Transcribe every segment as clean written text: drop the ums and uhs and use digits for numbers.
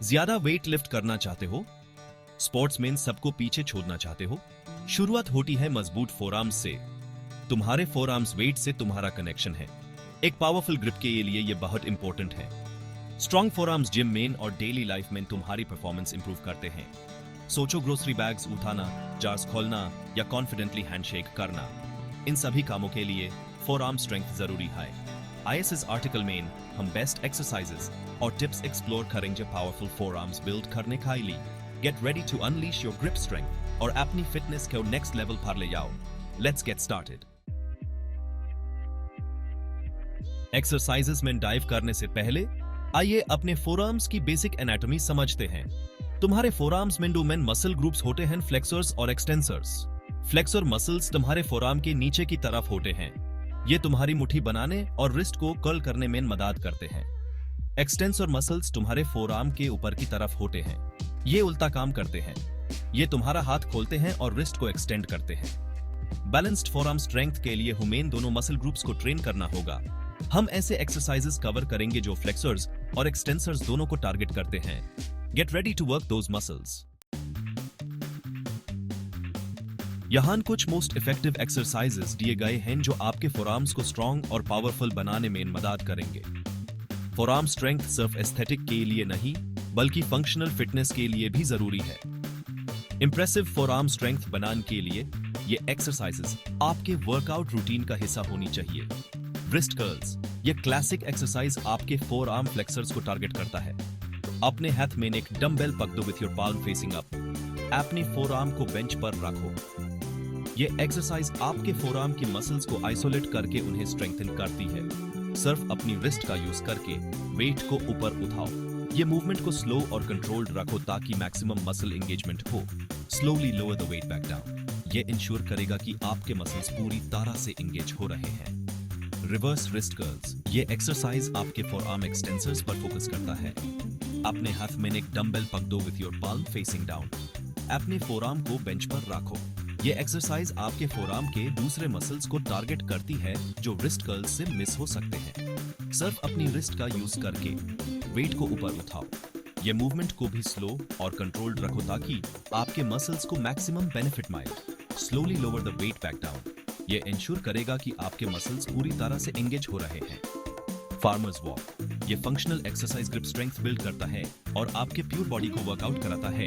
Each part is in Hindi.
ज्यादा वेट लिफ्ट करना चाहते हो? स्पोर्ट्समैन सबको पीछे छोड़ना चाहते हो? शुरुआत होती है मजबूत फोरआर्म्स से। तुम्हारे फोरआर्म्स वेट से तुम्हारा कनेक्शन है। एक पावरफुल ग्रिप के लिए ये बहुत इंपॉर्टेंट है। स्ट्रॉन्ग फोरआर्म्स जिम में और डेली लाइफ में तुम्हारी परफॉर्मेंस इंप्रूव करते हैं। सोचो ग्रोसरी बैग्स उठाना, जार्स खोलना या कॉन्फिडेंटली हैंडशेक करना। इन सभी कामों के लिए फोरआर्म स्ट्रेंथ जरूरी है। आईएसएस आर्टिकल में हम बेस्ट एक्सरसाइजेस और टिप्स एक्सप्लोर करेंगे पावरफुल फोरआर्म्स बिल्ड करने के लिए। Get ready to unleash your grip strength और अपनी फिटनेस को नेक्स्ट लेवल पर ले जाओ। Let's get started. एक्सरसाइजेस में डाइव करने से पहले आइए अपने फोरआर्म्स की बेसिक एनाटॉमी समझते हैं। तुम्हारे फोरआर्म्स में दो मेन मसल ग्रुप्स होते हैं, फ्लेक्सर्स और एक्सटेंसर्स। फ्लेक्सर मसल्स तुम्हारे फोरआर्म के नीचे की तरफ होते हैं। ये तुम्हारी मुट्ठी बनाने और रिस्ट को कर्ल करने में मदद करते हैं। एक्सटेंसर मसल्स तुम्हारे फोरआर्म के ऊपर की तरफ होते हैं। ये उल्टा काम करते हैं। ये तुम्हारा हाथ खोलते हैं और रिस्ट को एक्सटेंड करते हैं। बैलेंस्ड फोरआर्म स्ट्रेंथ के लिए हमें दोनों मसल ग्रुप्स को ट्रेन करना होगा। हम ऐसे एक्सरसाइजेस कवर करेंगे जो फ्लेक्सर्स और एक्सटेंसर्स दोनों को टारगेट करते हैं। Get ready to work those muscles. यहाँ कुछ मोस्ट इफेक्टिव एक्सरसाइजेस दिए गए हैं जो आपके फोरआर्म्स को स्ट्रॉन्ग और पावरफुल बनाने में मदद करेंगे। फोरआर्म स्ट्रेंथ सिर्फ एस्थेटिक के लिए नहीं बल्कि फंक्शनल फिटनेस के लिए भी जरूरी है। इंप्रेसिव फोरआर्म स्ट्रेंथ बनाने के लिए ये एक्सरसाइजेस आपके वर्कआउट रूटीन का हिस्सा होनी चाहिए। रिस्ट कर्ल्स, ये क्लासिक एक्सरसाइज आपके फोरआर्म फ्लेक्सर्स को टारगेट करता है। अपने हाथ में एक डंबल पकड़ो with your palm facing up. अपने फोरआर्म को बेंच पर रखो। ये एक्सरसाइज आपके फोरआर्म की मसल्स को आइसोलेट करके उन्हें स्ट्रेंथन करती है। सिर्फ अपनी रिस्ट का यूज करके वेट को ऊपर उठाओ। ये मूवमेंट को स्लो और कंट्रोल्ड रखो ताकि मैक्सिमम मसल एंगेजमेंट हो। Slowly lower the weight back down. ये इंश्योर करेगा कि आपके मसल्स पूरी तरह से एंगेज हो रहे हैं। रिवर्स रिस्ट कर्ल्स, ये एक्सरसाइज आपके फोरआर्म एक्सटेंसर्स पर फोकस करता है। अपने हाथ में एक डंबल पकड़ो with your palm facing down. अपने फोरआर्म को बेंच पर रखो। ये एक्सरसाइज आपके फोरआर्म के दूसरे मसल्स को टारगेट करती है जो रिस्ट कर्ल्स से मिस हो सकते हैं। सिर्फ अपनी रिस्ट का यूज करके वेट को ऊपर उठाओ। ये मूवमेंट को भी स्लो और कंट्रोल्ड रखो ताकि आपके मसल्स को मैक्सिमम बेनिफिट मिले। Slowly lower the weight back down. ये इंश्योर करेगा कि आपके मसल्स पूरी तरह से एंगेज हो रहे हैं। फार्मर्स वॉक, ये functional exercise grip strength build करता है और आपके प्योर बॉडी को वर्कआउट कराता है।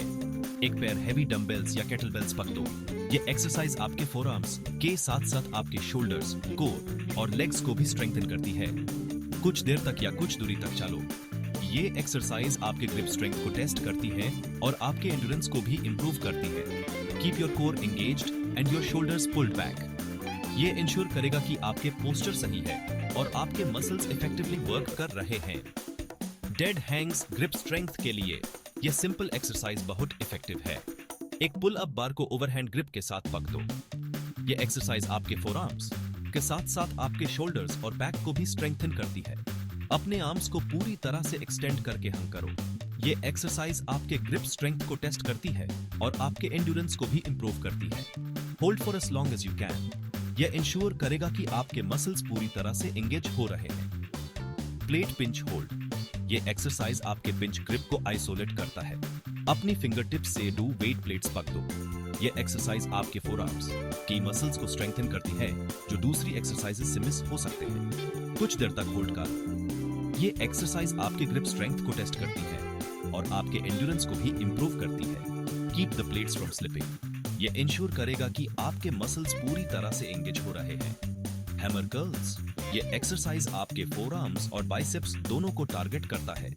एक पैर हेवी डंबल्स या केटलबेल्स पकड़ो। ये एक्सरसाइज आपके फोरआर्म्स के साथ साथ आपके शोल्डर्स, कोर और लेग्स को भी स्ट्रेंथन करती है। कुछ देर तक या कुछ दूरी तक चलो। ये एक्सरसाइज आपके ग्रिप स्ट्रेंथ को टेस्ट करती है और आपके एंड्योरेंस को भी इंप्रूव करती है। Keep your core engaged and your shoulders pulled back. ये इंश्योर करेगा कि आपके पोस्चर सही है और आपके मसल्स इफेक्टिवली वर्क कर रहे हैं। डेड हैंग्स ग्रिप स्ट्रेंथ के लिए यह सिंपल एक्सरसाइज बहुत इफेक्टिव है। एक पुल अप बार को ओवरहैंड ग्रिप के साथ पकड़ो। ये एक्सरसाइज आपके फोरआर्म्स के साथ साथ आपके शोल्डर्स और बैक को भी स्ट्रेंथन करती है। अपने आर्म्स को पूरी तरह से एक्सटेंड करके हंग करो। ये एक्सरसाइज आपके ग्रिप स्ट्रेंथ को टेस्ट करती है और आपके एंड्योरेंस को भी इंप्रूव करती है। Hold for as long as you can. यह इंश्योर करेगा कि आपके मसल्स पूरी तरह से एंगेज हो रहे हैं। प्लेट पिंच होल्ड, ये एक्सरसाइज आपके पिंच ग्रिप को आइसोलेट करता है। अपनी फिंगर टिप्स से दो वेट प्लेट्स पकड़ो। ये एक्सरसाइज आपके फोरआर्म्स की मसल्स को स्ट्रेंथन करती है जो दूसरी एक्सरसाइजेस से मिस हो सकते हैं। कुछ देर तक होल्ड कर। ये एक्सरसाइज आपके ग्रिप स्ट्रेंथ को टेस्ट करती है और आपके एंड्योरेंस को भी इंप्रूव करती है। Keep the plates from slipping. ये इंश्योर करेगा कि आपके मसल्स पूरी तरह से एंगेज हो रहे हैं। हैमर कर्ल्स, ये एक्सरसाइज आपके फोरआर्म्स और बाइसेप्स दोनों को टारगेट करता है।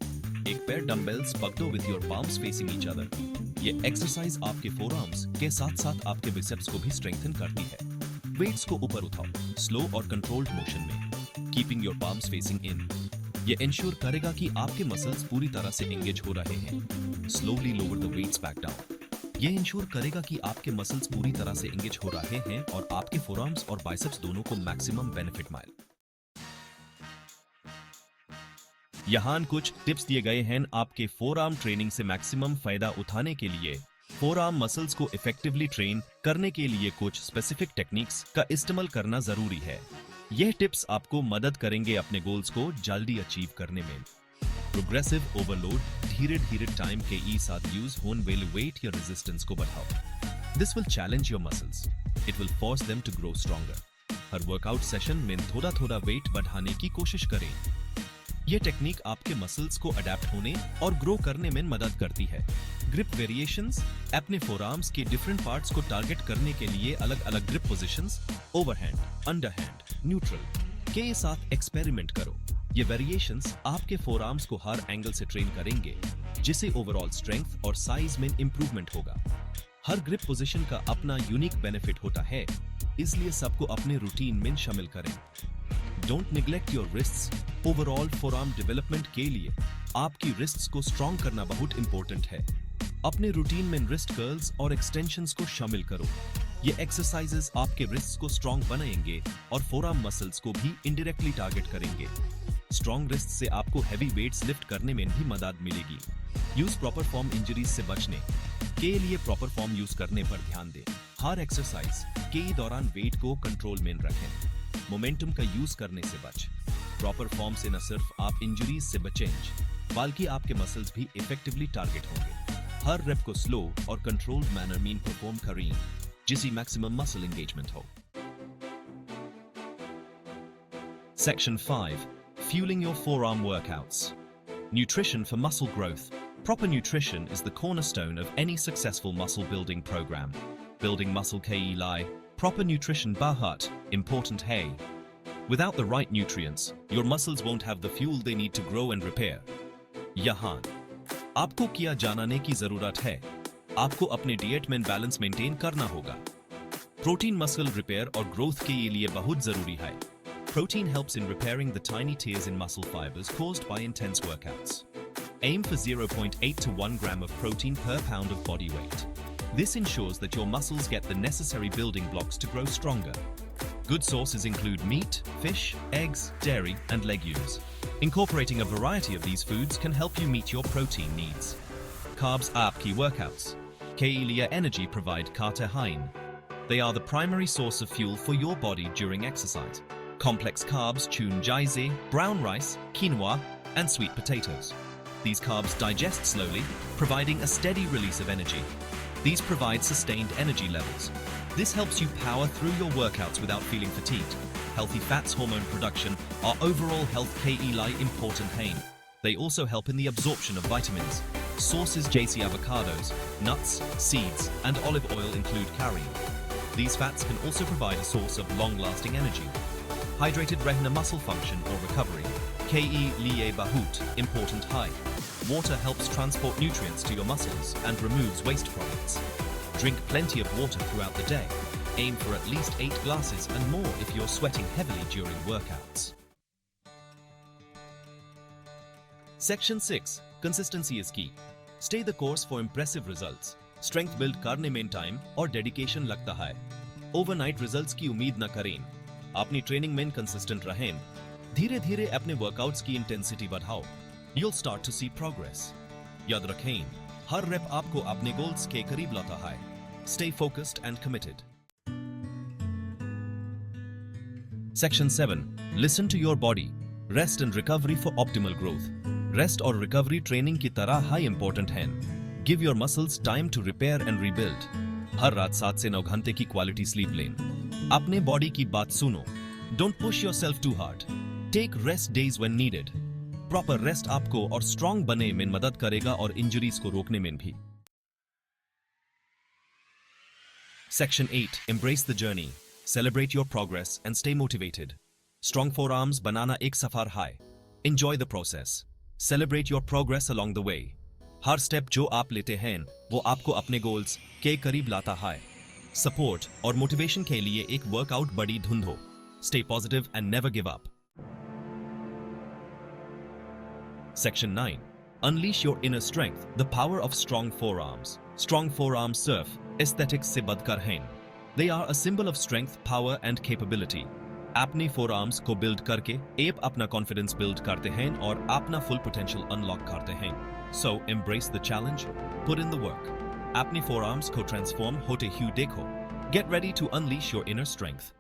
एक पैर डंबल्स पकड़ो with your palms facing each other. ये एक्सरसाइज आपके फोरआर्म्स के साथ साथ आपके बिसेप्स को भी स्ट्रेंथन करती है। वेट्स को ऊपर उठाओ, स्लो और कंट्रोल्ड मोशन में, keeping your palms facing in. ये इंश्योर करेगा कि आपके मसल्स पूरी तरह से एंगेज हो रहे हैं। Slowly lower the weights back down. ये इंश्योर करेगा कि आपके मसल्स पूरी तरह से एंगेज हो रहे हैं और आपके फोरआर्म्स और बाइसेप्स दोनों को मैक्सिमम बेनिफिट मिले। यहाँ कुछ टिप्स दिए गए हैं आपके फोरआर्म ट्रेनिंग से मैक्सिमम फायदा उठाने के लिए। फोरआर्म मसल्स को इफेक्टिवली ट्रेन करने के लिए कुछ स्पेसिफिक टेक्निक्स का इस्तेमाल करना जरूरी है। यह टिप्स आपको मदद करेंगे अपने गोल्स को जल्दी अचीव करने में। प्रोग्रेसिव ओवरलोड धीरे धीरे टाइम के साथ यूज होने वाले वेट या रेजिस्टेंस को बढ़ाओ। This will challenge your muscles, it will force them to grow stronger. हर वर्कआउट सेशन में थोड़ा थोड़ा वेट बढ़ाने की कोशिश करें। यह टेक्निक आपके मसल्स को अडेप्ट होने और ग्रो करने में मदद करती है। ग्रिप वेरिएशंस, अपने फोरआर्म्स के डिफरेंट पार्ट्स को टारगेट करने के लिए अलग अलग grip positions, overhand, underhand, neutral के साथ एक्सपेरिमेंट करो। ये वेरिएशंस आपके फोरआर्म्स को हर एंगल से ट्रेन करेंगे, जिससे ओवरऑल स्ट्रेंथ और साइज में इंप्रूवमेंट होगा। हर ग्रिप पोजीशन का अपना यूनिक बेनिफिट होता है, इसलिए सबको अपने रूटीन में शामिल करें। Don't neglect your wrists. Overall forearm development के लिए आपकी रिस्ट्स को स्ट्रॉन्ग करना बहुत इंपॉर्टेंट है। अपने रूटीन में रिस्ट कर्ल्स और एक्सटेंशंस को शामिल करो। ये एक्सरसाइजेस आपके रिस्ट्स को स्ट्रॉन्ग बनाएंगे और फोरआर्म मसल्स को भी इनडायरेक्टली टारगेट करेंगे। स्ट्रॉन्ग रिस्ट से आपको हैवी वेट्स लिफ्ट करने में भी मदद मिलेगी। यूज प्रॉपर फॉर्म इंजरीज से बचने के लिए प्रॉपर फॉर्म यूज करने पर ध्यान दें। हर एक्सरसाइज के दौरान वेट को कंट्रोल में रखें। मोमेंटम का यूज करने से बच। प्रॉपर फॉर्म से न सिर्फ आप इंजरीज से बचेंगे, बल्कि आपके मसल्स भी इफेक्टिवली टारगेट होंगे। हर रेप को स्लो और कंट्रोल्ड मैनर में परफॉर्म करें, जिससे मैक्सिमम मसल एंगेजमेंट हो। Section 5. Fueling your forearm workouts. Nutrition for muscle growth. Proper nutrition is the cornerstone of any successful muscle building program. Building muscle KELI, proper nutrition bahut, important hai. Without the right nutrients, your muscles won't have the fuel they need to grow and repair. Yahan. आपको क्या जानने की जरूरत है? आपको अपने डाइट में बैलेंस मेंटेन करना होगा। प्रोटीन मसल रिपेयर और ग्रोथ के लिए बहुत जरूरी है। Protein helps in repairing the tiny tears in muscle fibers caused by intense workouts. Aim for 0.8 to 1 gram of protein per pound of body weight. This ensures that your muscles get the necessary building blocks to grow stronger. Good sources include meat, fish, eggs, dairy, and legumes. Incorporating a variety of these foods can help you meet your protein needs. Carbs aapki workouts. Kaelia Energy provide carbohydrate. They are the primary source of fuel for your body during exercise. Complex carbs tune jaize, brown rice, quinoa, and sweet potatoes. These carbs digest slowly, providing a steady release of energy. These provide sustained energy levels. This helps you power through your workouts without feeling fatigued. Healthy fats hormone production are overall health KELI important aim. They also help in the absorption of vitamins. Sources JC avocados, nuts, seeds, and olive oil include carine. These fats can also provide a source of long-lasting energy. Hydrated retina muscle function or recovery. KE Liye Bahut, important high. Water helps transport nutrients to your muscles and removes waste products. Drink plenty of water throughout the day. Aim for at least 8 glasses and more if you're sweating heavily during workouts. Section 6. Consistency is key. Stay the course for impressive results. Strength build करने में time और dedication लगता है। Overnight results की उम्मीद न करें। अपनी ट्रेनिंग में कंसिस्टेंट रहें। धीरे धीरे अपने वर्कआउट्स की इंटेंसिटी बढ़ाओ। You'll start to see progress. याद रखें, हर रेप आपको अपने गोल्स के करीब लाता है। Stay focused and committed. Section 7. Listen to your body. Rest and recovery for optimal growth. Rest और recovery ट्रेनिंग की तरह हाई इंपॉर्टेंट हैं। Give your muscles time to repair and rebuild. हर रात 7 से 9 घंटे की क्वालिटी स्लीप लें। अपने बॉडी की बात सुनो। Don't push yourself too hard. Take rest days when needed. Proper rest आपको और strong बने में मदद करेगा और इंजरीज को रोकने में भी। Section 8. Embrace the journey. Celebrate your progress and stay motivated. Strong forearms बनाना एक सफर है. Enjoy the process. Celebrate your progress along the way. Her step जो आप लेते हैं वो आपको अपने गोल्स के करीब लाता है। सपोर्ट और मोटिवेशन के लिए एक वर्कआउट बड़ी धुन हो। Stay positive and never give up. Section 9. Unleash your inner strength, the power of strong forearms. Strong forearms surf aesthetics से बढ़कर हैं. They are a symbol of strength, power and capability. अपने forearms को build करके आप अपना confidence build करते हैं और अपना full potential unlock करते हैं. So embrace the challenge, put in the work. अपने forearms को transform होते हुए देखो. Get ready to unleash your inner strength.